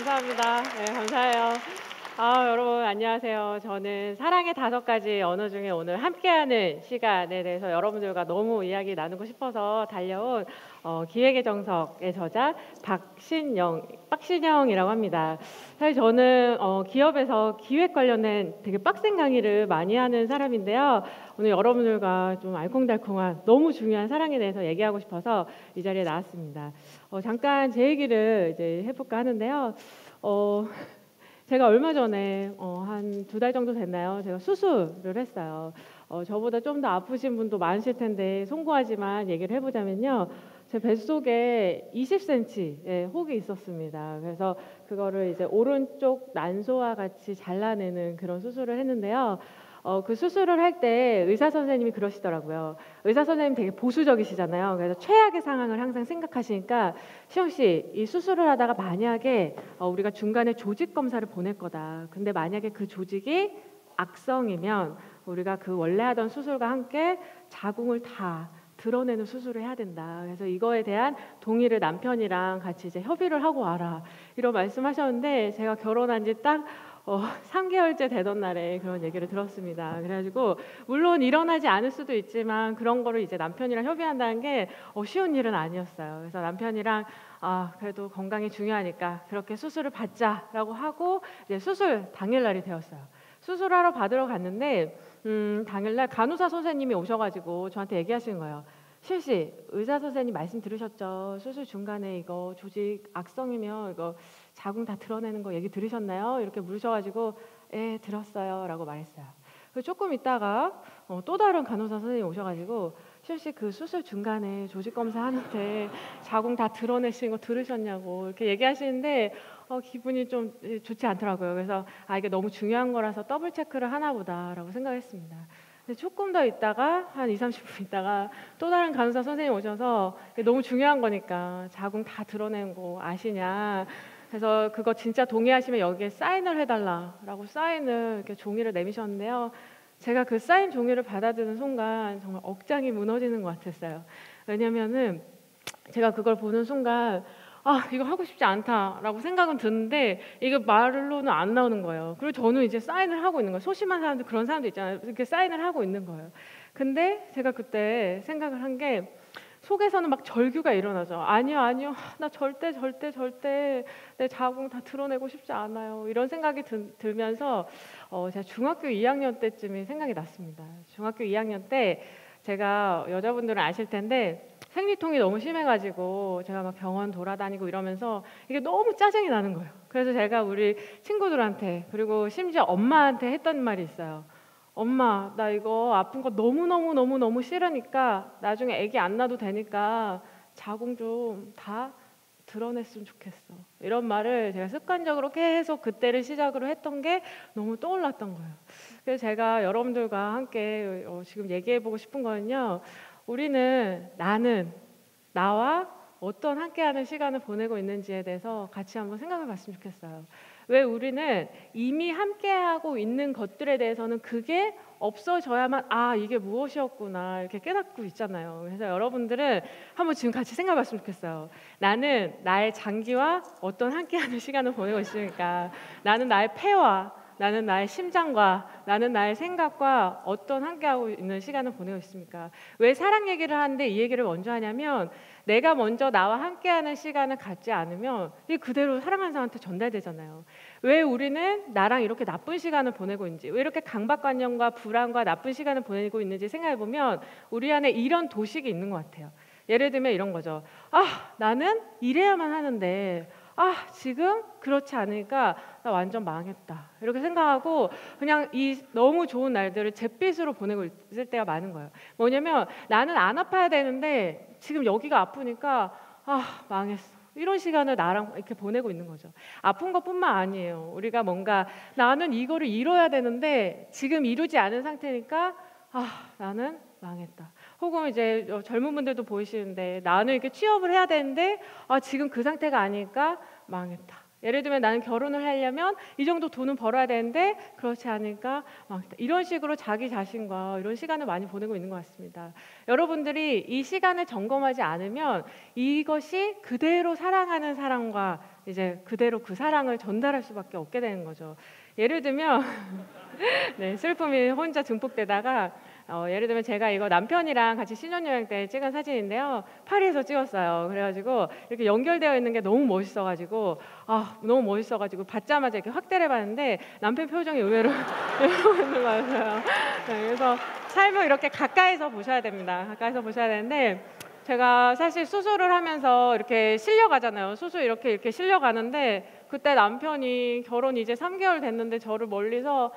감사합니다. 네, 감사해요. 여러분 안녕하세요. 저는 사랑의 5가지 언어 중에 오늘 함께하는 시간에 대해서 여러분들과 너무 이야기 나누고 싶어서 달려온 기획의 정석의 저자 박신영이라고 합니다. 사실 저는 기업에서 기획 관련된 되게 빡센 강의를 많이 하는 사람인데요. 오늘 여러분들과 좀 알콩달콩한 너무 중요한 사랑에 대해서 얘기하고 싶어서 이 자리에 나왔습니다. 잠깐 제 얘기를 이제 해볼까 하는데요. 제가 얼마 전에 한 2달 정도 됐나요? 제가 수술을 했어요. 저보다 좀 더 아프신 분도 많으실 텐데 송구하지만 얘기를 해보자면요. 제 뱃속에 20cm의 혹이 있었습니다. 그래서 그거를 이제 오른쪽 난소와 같이 잘라내는 그런 수술을 했는데요. 그 수술을 할 때 의사 선생님이 그러시더라고요. 의사 선생님 되게 보수적이시잖아요. 그래서 최악의 상황을 항상 생각하시니까 시영 씨, 이 수술을 하다가 만약에 우리가 중간에 조직 검사를 보낼 거다. 근데 만약에 그 조직이 악성이면 우리가 그 원래 하던 수술과 함께 자궁을 다 드러내는 수술을 해야 된다. 그래서 이거에 대한 동의를 남편이랑 같이 이제 협의를 하고 와라. 이런 말씀하셨는데 제가 결혼한 지딱 3개월째 되던 날에 그런 얘기를 들었습니다. 그래가지고 물론 일어나지 않을 수도 있지만 그런 거를 이제 남편이랑 협의한다는 게 쉬운 일은 아니었어요. 그래서 남편이랑 그래도 건강이 중요하니까 그렇게 수술을 받자라고 하고 이제 수술 당일날이 되었어요. 수술하러 받으러 갔는데 당일날 간호사 선생님이 오셔가지고 저한테 얘기하시는 거예요. 실시 의사 선생님 말씀 들으셨죠? 수술 중간에 이거 조직 악성이면 이거 자궁 다 드러내는 거 얘기 들으셨나요? 이렇게 물으셔가지고 예 들었어요 라고 말했어요. 조금 있다가 또 다른 간호사 선생님 오셔가지고 실시 그 수술 중간에 조직 검사 하는데 자궁 다 드러내시는 거 들으셨냐고 이렇게 얘기하시는데 기분이 좀 좋지 않더라고요. 그래서 이게 너무 중요한 거라서 더블 체크를 하나 보다라고 생각했습니다. 조금 더 있다가 한 20-30분 있다가 또 다른 간호사 선생님 오셔서 너무 중요한 거니까 자궁 다 드러낸 거 아시냐. 그래서 그거 진짜 동의하시면 여기에 사인을 해달라라고 사인을 이렇게 종이를 내미셨는데요. 제가 그 사인 종이를 받아드는 순간 정말 억장이 무너지는 것 같았어요. 왜냐면은 제가 그걸 보는 순간 이거 하고 싶지 않다라고 생각은 드는데 이게 말로는 안 나오는 거예요. 그리고 저는 이제 사인을 하고 있는 거예요. 소심한 사람들 그런 사람도 있잖아요. 이렇게 사인을 하고 있는 거예요. 근데 제가 그때 생각을 한 게 속에서는 막 절규가 일어나죠. 아니요, 나 절대 내 자궁 다 드러내고 싶지 않아요. 이런 생각이 들면서 제가 중학교 2학년 때쯤이 생각이 났습니다. 중학교 2학년 때 제가 여자분들은 아실 텐데 생리통이 너무 심해가지고 제가 막 병원 돌아다니고 이러면서 이게 너무 짜증이 나는 거예요. 그래서 제가 우리 친구들한테 그리고 심지어 엄마한테 했던 말이 있어요. 엄마, 나 이거 아픈 거 너무 싫으니까 나중에 아기 안 낳아도 되니까 자궁 좀 다 드러냈으면 좋겠어. 이런 말을 제가 습관적으로 계속 그때를 시작으로 했던 게 너무 떠올랐던 거예요. 그래서 제가 여러분들과 함께 지금 얘기해보고 싶은 거는요. 나와 어떤 함께하는 시간을 보내고 있는지에 대해서 같이 한번 생각해 봤으면 좋겠어요. 왜 우리는 이미 함께하고 있는 것들에 대해서는 그게 없어져야만 이게 무엇이었구나 이렇게 깨닫고 있잖아요. 그래서 여러분들은 한번 지금 같이 생각해 봤으면 좋겠어요. 나는 나의 장기와 어떤 함께하는 시간을 보내고 있으니까 나는 나의 폐와 나는 나의 심장과 나는 나의 생각과 어떤 함께하고 있는 시간을 보내고 있습니까? 왜 사랑 얘기를 하는데 이 얘기를 먼저 하냐면 내가 먼저 나와 함께하는 시간을 갖지 않으면 이게 그대로 사랑하는 사람한테 전달되잖아요. 왜 우리는 나랑 이렇게 나쁜 시간을 보내고 있는지, 왜 이렇게 강박관념과 불안과 나쁜 시간을 보내고 있는지 생각해보면 우리 안에 이런 도식이 있는 것 같아요. 예를 들면 이런 거죠. 나는 이래야만 하는데 지금 그렇지 않으니까 나 완전 망했다 이렇게 생각하고 그냥 이 너무 좋은 날들을 잿빛으로 보내고 있을 때가 많은 거예요. 뭐냐면 나는 안 아파야 되는데 지금 여기가 아프니까 망했어 이런 시간을 나랑 이렇게 보내고 있는 거죠. 아픈 것뿐만 아니에요. 우리가 뭔가 나는 이거를 이뤄야 되는데 지금 이루지 않은 상태니까 나는 망했다. 혹은 이제 젊은 분들도 보이시는데 나는 이렇게 취업을 해야 되는데 지금 그 상태가 아니니까 망했다. 예를 들면 나는 결혼을 하려면 이 정도 돈은 벌어야 되는데 그렇지 않으니까 망했다. 이런 식으로 자기 자신과 이런 시간을 많이 보내고 있는 것 같습니다. 여러분들이 이 시간을 점검하지 않으면 이것이 그대로 사랑하는 사람과 이제 그대로 그 사랑을 전달할 수밖에 없게 되는 거죠. 예를 들면 네, 슬픔이 혼자 증폭되다가 예를 들면 제가 이거 남편이랑 같이 신혼여행 때 찍은 사진인데요. 파리에서 찍었어요. 그래가지고 이렇게 연결되어 있는 게 너무 멋있어가지고 너무 멋있어가지고 받자마자 이렇게 확대를 해봤는데 남편 표정이 의외로 이러고 있는 거였어요. 네, 그래서 삶을 이렇게 가까이서 보셔야 됩니다. 가까이서 보셔야 되는데 제가 사실 수술을 하면서 이렇게 실려가잖아요. 수술 이렇게 실려가는데 그때 남편이 결혼 이제 3개월 됐는데 저를 멀리서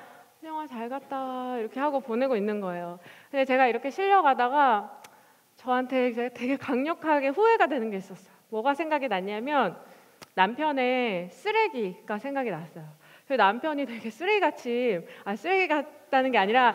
영화 잘 갔다 와 이렇게 하고 보내고 있는 거예요. 근데 제가 이렇게 실려가다가 저한테 이제 되게 강력하게 후회가 되는 게 있었어요. 뭐가 생각이 났냐면 남편의 쓰레기가 생각이 났어요. 그 남편이 되게 쓰레기 같다는 게 아니라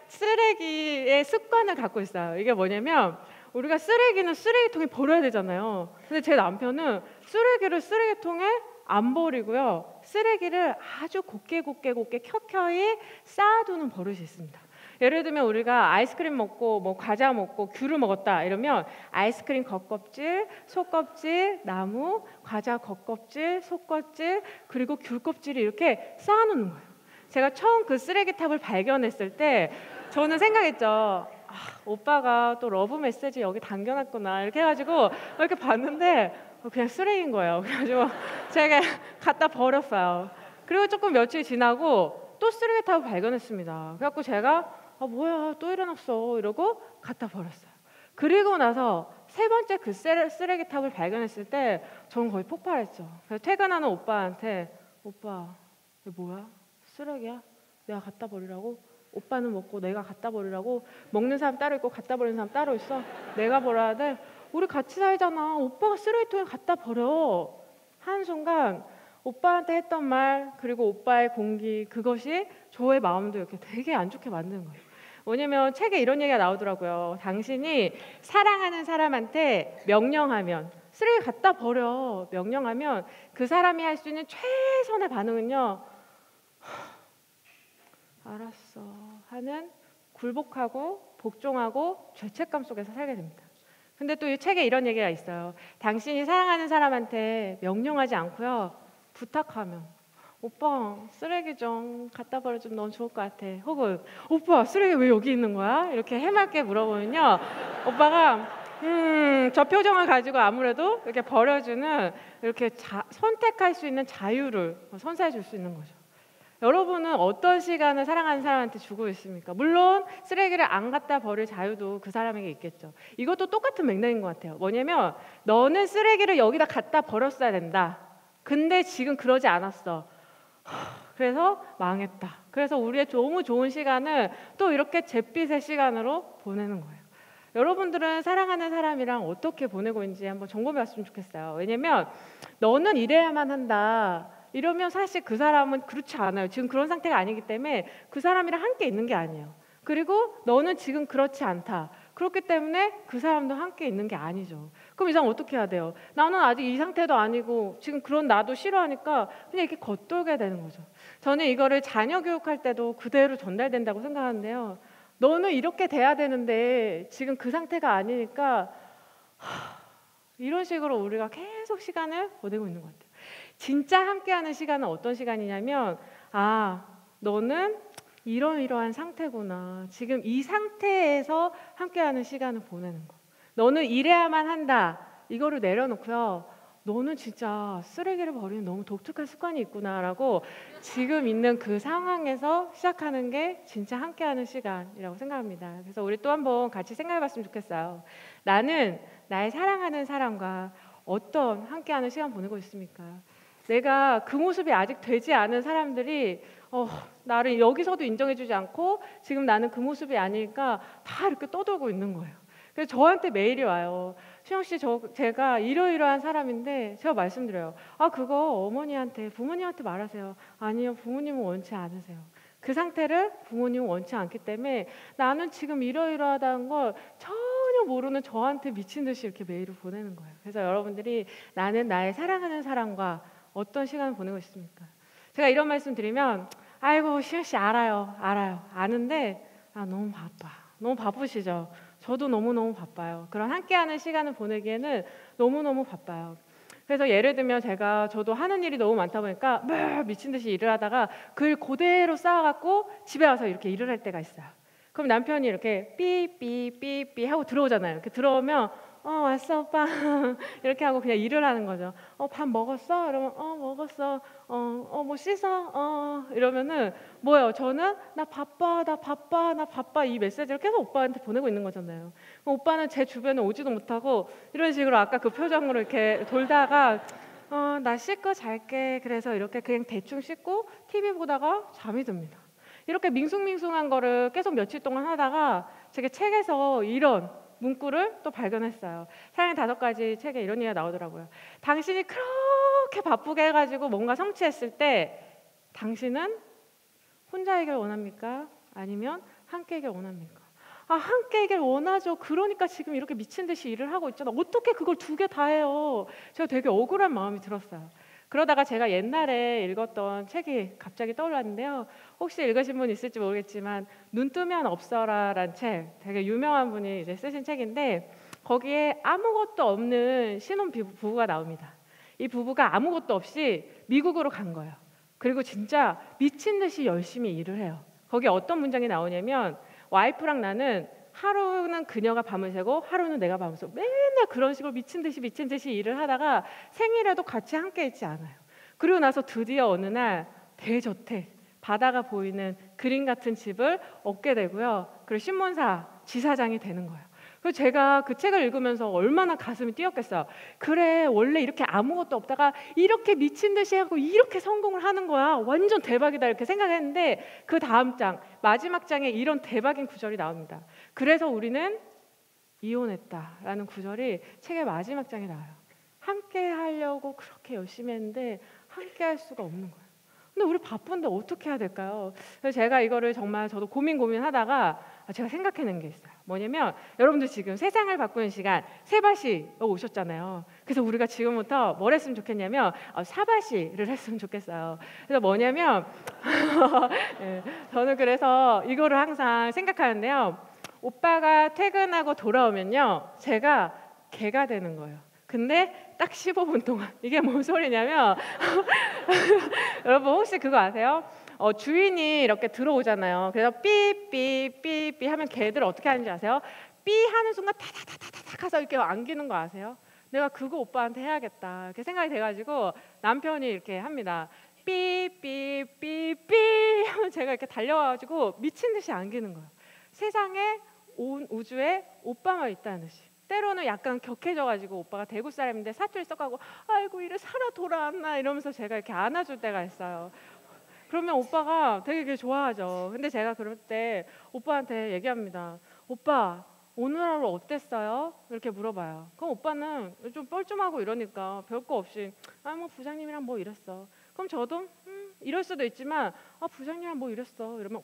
쓰레기의 습관을 갖고 있어요. 이게 뭐냐면 우리가 쓰레기는 쓰레기통에 버려야 되잖아요. 근데 제 남편은 쓰레기를 쓰레기통에 안 버리고요. 쓰레기를 아주 곱게 켜켜이 쌓아두는 버릇이 있습니다. 예를 들면 우리가 아이스크림 먹고 뭐 과자 먹고 귤을 먹었다 이러면 아이스크림 겉껍질, 속껍질, 나무, 과자 겉껍질, 속껍질 그리고 귤 껍질이 이렇게 쌓아놓는 거예요. 제가 처음 그 쓰레기탑을 발견했을 때 저는 생각했죠. 오빠가 또 러브 메시지 여기 당겨놨구나 이렇게 해가지고 이렇게 봤는데 그냥 쓰레기인 거예요. 그래가지고 제가 갖다 버렸어요. 그리고 조금 며칠 지나고 또 쓰레기탑을 발견했습니다. 그래갖고 제가 뭐야 또 일어났어 이러고 갖다 버렸어요. 그리고 나서 세 번째 그 쓰레기탑을 발견했을 때 저는 거의 폭발했죠. 그래서 퇴근하는 오빠한테 오빠 이게 뭐야? 쓰레기야? 내가 갖다 버리라고? 오빠는 먹고 내가 갖다 버리라고? 먹는 사람 따로 있고 갖다 버리는 사람 따로 있어? 내가 버려야 돼? 우리 같이 살잖아. 오빠가 쓰레기통에 갖다 버려. 한순간 오빠한테 했던 말 그리고 오빠의 공기 그것이 저의 마음도 이렇게 되게 안 좋게 만드는 거예요. 뭐냐면 책에 이런 얘기가 나오더라고요. 당신이 사랑하는 사람한테 명령하면 쓰레기 갖다 버려 명령하면 그 사람이 할 수 있는 최선의 반응은요. 알았어 하는 굴복하고 복종하고 죄책감 속에서 살게 됩니다. 근데 또 이 책에 이런 얘기가 있어요. 당신이 사랑하는 사람한테 명령하지 않고요. 부탁하면 오빠 쓰레기 좀 갖다 버려주면 넌 좋을 것 같아. 혹은 오빠 쓰레기 왜 여기 있는 거야? 이렇게 해맑게 물어보면요. 오빠가 저 표정을 가지고 아무래도 이렇게 버려주는 이렇게 선택할 수 있는 자유를 선사해 줄 수 있는 거죠. 여러분은 어떤 시간을 사랑하는 사람한테 주고 있습니까? 물론 쓰레기를 안 갖다 버릴 자유도 그 사람에게 있겠죠. 이것도 똑같은 맥락인 것 같아요. 뭐냐면 너는 쓰레기를 여기다 갖다 버렸어야 된다. 근데 지금 그러지 않았어. 그래서 망했다. 그래서 우리의 너무 좋은 시간을 또 이렇게 잿빛의 시간으로 보내는 거예요. 여러분들은 사랑하는 사람이랑 어떻게 보내고 있는지 한번 점검해 봤으면 좋겠어요. 왜냐면 너는 이래야만 한다. 이러면 사실 그 사람은 그렇지 않아요. 지금 그런 상태가 아니기 때문에 그 사람이랑 함께 있는 게 아니에요. 그리고 너는 지금 그렇지 않다. 그렇기 때문에 그 사람도 함께 있는 게 아니죠. 그럼 이 사람 어떻게 해야 돼요? 나는 아직 이 상태도 아니고 지금 그런 나도 싫어하니까 그냥 이렇게 겉돌게 되는 거죠. 저는 이거를 자녀 교육할 때도 그대로 전달된다고 생각하는데요. 너는 이렇게 돼야 되는데 지금 그 상태가 아니니까 이런 식으로 우리가 계속 시간을 보내고 있는 것 같아요. 진짜 함께하는 시간은 어떤 시간이냐면 너는 이러이러한 상태구나. 지금 이 상태에서 함께하는 시간을 보내는 거. 너는 이래야만 한다. 이거를 내려놓고요. 너는 진짜 쓰레기를 버리는 너무 독특한 습관이 있구나라고 지금 있는 그 상황에서 시작하는 게 진짜 함께하는 시간이라고 생각합니다. 그래서 우리 또 한번 같이 생각해봤으면 좋겠어요. 나는 나의 사랑하는 사람과 어떤 함께하는 시간 보내고 있습니까? 내가 그 모습이 아직 되지 않은 사람들이 나를 여기서도 인정해주지 않고 지금 나는 그 모습이 아니니까 다 이렇게 떠돌고 있는 거예요. 그래서 저한테 메일이 와요. 수영 씨, 제가 이러이러한 사람인데 제가 말씀드려요. 그거 어머니한테, 부모님한테 말하세요. 아니요, 부모님은 원치 않으세요. 그 상태를 부모님은 원치 않기 때문에 나는 지금 이러이러하다는 걸 전혀 모르는 저한테 미친 듯이 이렇게 메일을 보내는 거예요. 그래서 여러분들이 나는 나의 사랑하는 사람과 어떤 시간을 보내고 있습니까? 제가 이런 말씀 드리면 아이고 시은 씨 알아요. 아는데 너무 바빠. 너무 바쁘시죠? 저도 너무너무 바빠요. 그런 함께하는 시간을 보내기에는 너무너무 바빠요. 그래서 예를 들면 저도 하는 일이 너무 많다 보니까 막 미친 듯이 일을 하다가 글 그대로 쌓아갖고 집에 와서 이렇게 일을 할 때가 있어요. 그럼 남편이 이렇게 삐삐삐삐 하고 들어오잖아요. 이렇게 들어오면 왔어 오빠 이렇게 하고 그냥 일을 하는 거죠. 밥 먹었어? 이러면 먹었어. 뭐 씻어? 이러면은 뭐예요? 저는 나 바빠 이 메시지를 계속 오빠한테 보내고 있는 거잖아요. 오빠는 제 주변에 오지도 못하고 이런 식으로 아까 그 표정으로 이렇게 돌다가 나 씻고 잘게. 그래서 이렇게 그냥 대충 씻고 TV 보다가 잠이 듭니다. 이렇게 밍숭밍숭한 거를 계속 며칠 동안 하다가 제가 책에서 이런 문구를 또 발견했어요. 사랑의 5가지 책에 이런 얘기가 나오더라고요. 당신이 그렇게 바쁘게 해가지고 뭔가 성취했을 때 당신은 혼자이길 원합니까? 아니면 함께이길 원합니까? 함께이길 원하죠. 그러니까 지금 이렇게 미친 듯이 일을 하고 있잖아. 어떻게 그걸 2개 다 해요? 제가 되게 억울한 마음이 들었어요. 그러다가 제가 옛날에 읽었던 책이 갑자기 떠올랐는데요. 혹시 읽으신 분 있을지 모르겠지만 눈 뜨면 없어라라는 책, 되게 유명한 분이 이제 쓰신 책인데 거기에 아무것도 없는 신혼 부부가 나옵니다. 이 부부가 아무것도 없이 미국으로 간 거예요. 그리고 진짜 미친 듯이 열심히 일을 해요. 거기에 어떤 문장이 나오냐면 와이프랑 나는 하루는 그녀가 밤을 새고 하루는 내가 밤을 새고 맨날 그런 식으로 미친 듯이 일을 하다가 생일에도 같이 함께 있지 않아요. 그리고 나서 드디어 어느 날 대저택 바다가 보이는 그림 같은 집을 얻게 되고요. 그리고 신문사 지사장이 되는 거예요. 그래서 제가 그 책을 읽으면서 얼마나 가슴이 뛰었겠어요. 그래, 원래 이렇게 아무것도 없다가 이렇게 미친 듯이 하고 이렇게 성공을 하는 거야. 완전 대박이다 이렇게 생각했는데 그 다음 장, 마지막 장에 이런 대박인 구절이 나옵니다. 그래서 우리는 이혼했다라는 구절이 책의 마지막 장에 나와요. 함께 하려고 그렇게 열심히 했는데 함께 할 수가 없는 거예요. 근데 우리 바쁜데 어떻게 해야 될까요? 그래서 제가 이거를 정말 저도 고민하다가 제가 생각해낸 게 있어요. 뭐냐면 여러분들 지금 세상을 바꾸는 시간 세바시 오셨잖아요. 그래서 우리가 지금부터 뭘 했으면 좋겠냐면 사바시를 했으면 좋겠어요. 그래서 뭐냐면 네, 저는 그래서 이거를 항상 생각하는데요. 오빠가 퇴근하고 돌아오면요, 제가 개가 되는 거예요. 근데 딱 15분 동안 이게 뭔 소리냐면 여러분 혹시 그거 아세요? 주인이 이렇게 들어오잖아요. 그래서 삐삐삐삐 하면 개들 어떻게 하는지 아세요? 삐 하는 순간 타다다다닥 해서 이렇게 안기는 거 아세요? 내가 그거 오빠한테 해야겠다 이렇게 생각이 돼가지고 남편이 이렇게 합니다. 삐삐삐삐 하면 제가 이렇게 달려와가지고 미친 듯이 안기는 거예요. 세상에 온 우주에 오빠만 있다는 듯이. 때로는 약간 격해져가지고 오빠가 대구 사람인데 사투리 썩하고 아이고 이래 살아 돌아왔나 이러면서 제가 이렇게 안아줄 때가 있어요. 그러면 오빠가 되게 좋아하죠. 근데 제가 그럴 때 오빠한테 얘기합니다. 오빠 오늘 하루 어땠어요? 이렇게 물어봐요. 그럼 오빠는 좀 뻘쭘하고 이러니까 별거 없이 뭐 부장님이랑 뭐 이랬어. 그럼 저도 이럴 수도 있지만 부장님이랑 뭐 이랬어 이러면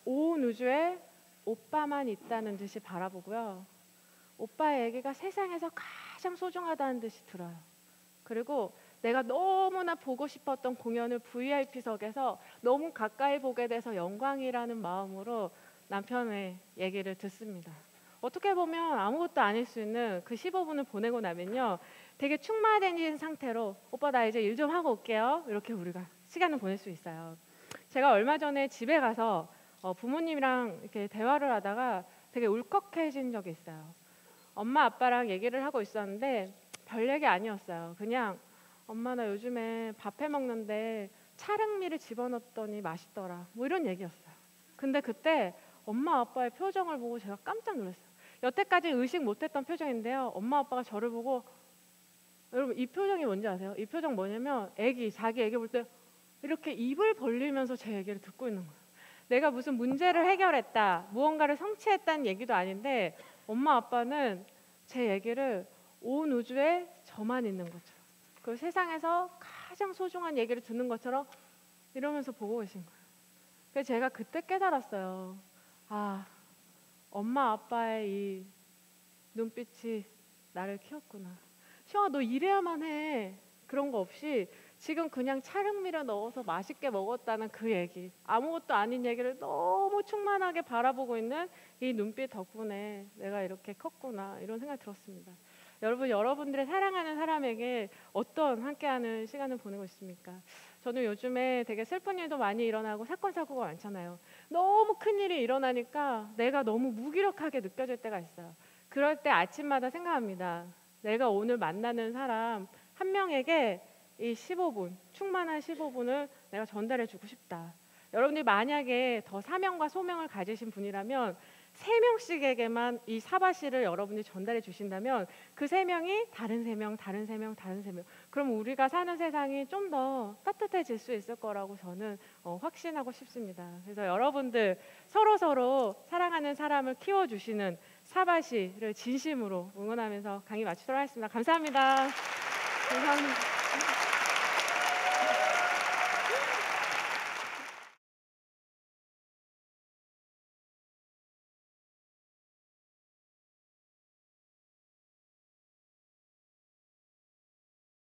온 우주에 오빠만 있다는 듯이 바라보고요. 오빠의 얘기가 세상에서 가장 소중하다는 듯이 들어요. 그리고 내가 너무나 보고 싶었던 공연을 VIP석에서 너무 가까이 보게 돼서 영광이라는 마음으로 남편의 얘기를 듣습니다. 어떻게 보면 아무것도 아닐 수 있는 그 15분을 보내고 나면요, 되게 충만해진 상태로 오빠 나 이제 일 좀 하고 올게요 이렇게 우리가 시간을 보낼 수 있어요. 제가 얼마 전에 집에 가서 부모님이랑 이렇게 대화를 하다가 되게 울컥해진 적이 있어요. 엄마 아빠랑 얘기를 하고 있었는데 별 얘기 아니었어요. 그냥 엄마 나 요즘에 밥 해 먹는데 차릉미를 집어넣었더니 맛있더라 뭐 이런 얘기였어요. 근데 그때 엄마 아빠의 표정을 보고 제가 깜짝 놀랐어요. 여태까지 의식 못했던 표정인데요. 엄마 아빠가 저를 보고, 여러분 이 표정이 뭔지 아세요? 이 표정 뭐냐면 자기 애기 볼 때 이렇게 입을 벌리면서 제 얘기를 듣고 있는 거예요. 내가 무슨 문제를 해결했다, 무언가를 성취했다는 얘기도 아닌데 엄마 아빠는 제 얘기를 온 우주에 저만 있는 것처럼, 그 세상에서 가장 소중한 얘기를 듣는 것처럼 이러면서 보고 계신 거예요. 그래서 제가 그때 깨달았어요. 엄마 아빠의 이 눈빛이 나를 키웠구나. 시영아 너 이래야만 해 그런 거 없이 지금 그냥 차릉밀어 넣어서 맛있게 먹었다는 그 얘기, 아무것도 아닌 얘기를 너무 충만하게 바라보고 있는 이 눈빛 덕분에 내가 이렇게 컸구나, 이런 생각이 들었습니다. 여러분, 여러분들의 사랑하는 사람에게 어떤 함께하는 시간을 보내고 있습니까? 저는 요즘에 되게 슬픈 일도 많이 일어나고 사건 사고가 많잖아요. 너무 큰 일이 일어나니까 내가 너무 무기력하게 느껴질 때가 있어요. 그럴 때 아침마다 생각합니다. 내가 오늘 만나는 사람 한 명에게 이 15분, 충만한 15분을 내가 전달해 주고 싶다. 여러분들이 만약에 더 사명과 소명을 가지신 분이라면 3명씩에게만 이 사바시를 여러분이 전달해 주신다면 그 3명이 다른 3명, 다른 3명, 다른 3명, 그럼 우리가 사는 세상이 좀 더 따뜻해질 수 있을 거라고 저는 확신하고 싶습니다. 그래서 여러분들 서로 사랑하는 사람을 키워주시는 사바시를 진심으로 응원하면서 강의 마치도록 하겠습니다. 감사합니다. 감사합니다.